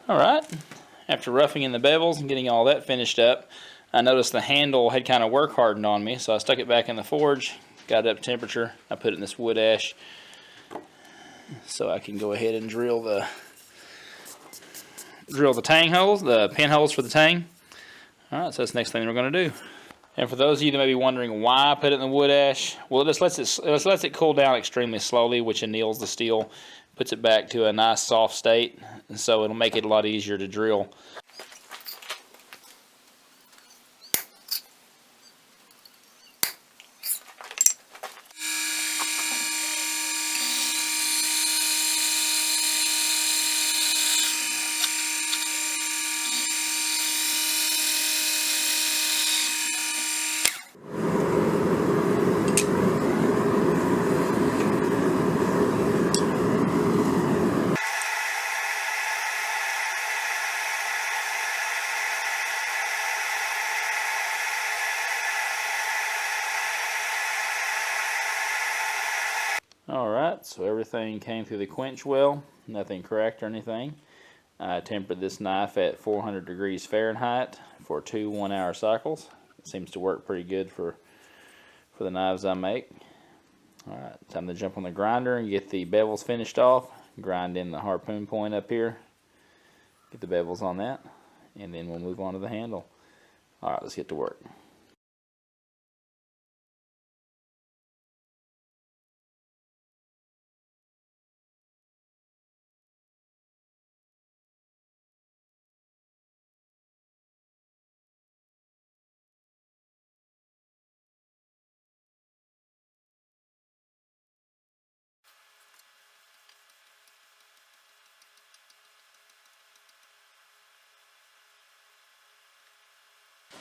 Alright, after roughing in the bevels and getting all that finished up, I noticed the handle had kind of work hardened on me, so I stuck it back in the forge, got it up to temperature. I put it in this wood ash so I can go ahead and drill the tang holes, the pin holes for the tang. Alright, so that's the next thing we're going to do. And for those of you that may be wondering why I put it in the wood ash, well, it just lets it cool down extremely slowly, which anneals the steel, puts it back to a nice soft state, and so it'll make it a lot easier to drill. Alright, so everything came through the quench well, nothing cracked or anything. I tempered this knife at 400 degrees Fahrenheit for 2 1-hour cycles. It seems to work pretty good for the knives I make. Alright, time to jump on the grinder and get the bevels finished off. Grind in the harpoon point up here, get the bevels on that, and then we'll move on to the handle. Alright, let's get to work.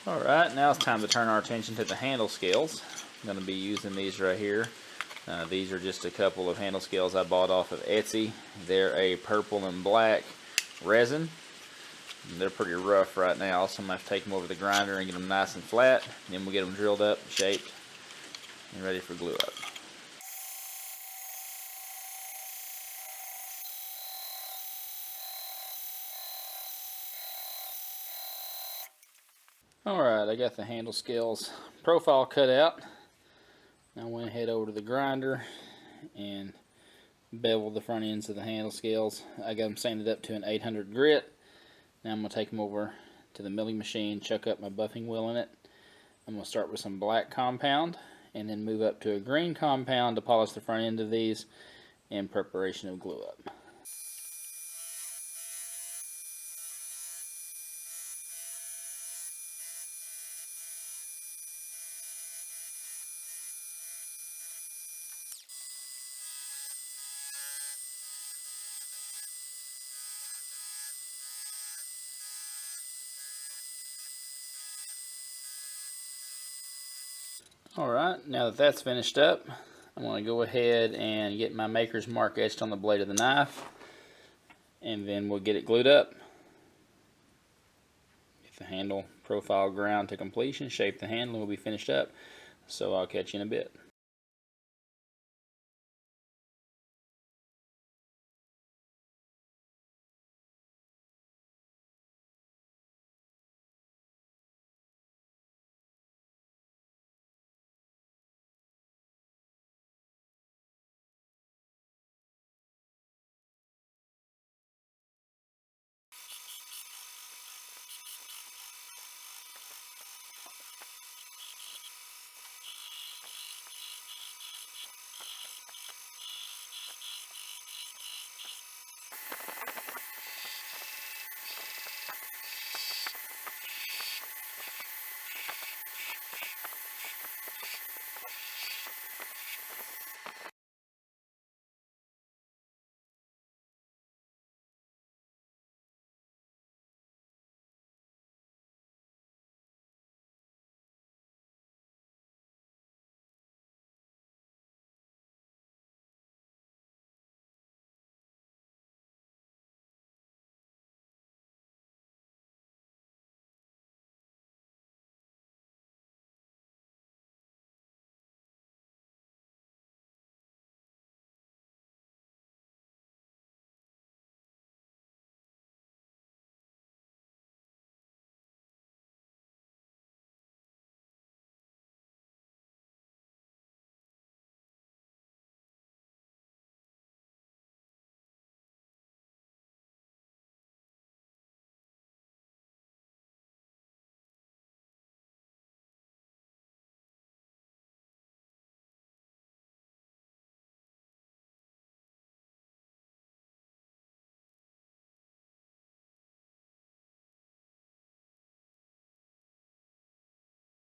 Alright, now it's time to turn our attention to the handle scales. I'm going to be using these right here. These are just a couple of handle scales I bought off of Etsy. They're a purple and black resin. They're pretty rough right now, so I'm going to have to take them over the grinder and get them nice and flat. Then we'll get them drilled up, shaped, and ready for glue up. Alright, I got the handle scales profile cut out. Now I went ahead over to the grinder and beveled the front ends of the handle scales. I got them sanded up to an 800 grit. Now I'm going to take them over to the milling machine, chuck up my buffing wheel in it. I'm going to start with some black compound and then move up to a green compound to polish the front end of these in preparation of glue up. Alright, now that that's finished up, I'm going to go ahead and get my maker's mark etched on the blade of the knife, and then we'll get it glued up. Get the handle profile ground to completion, shape the handle, and we'll be finished up. So I'll catch you in a bit.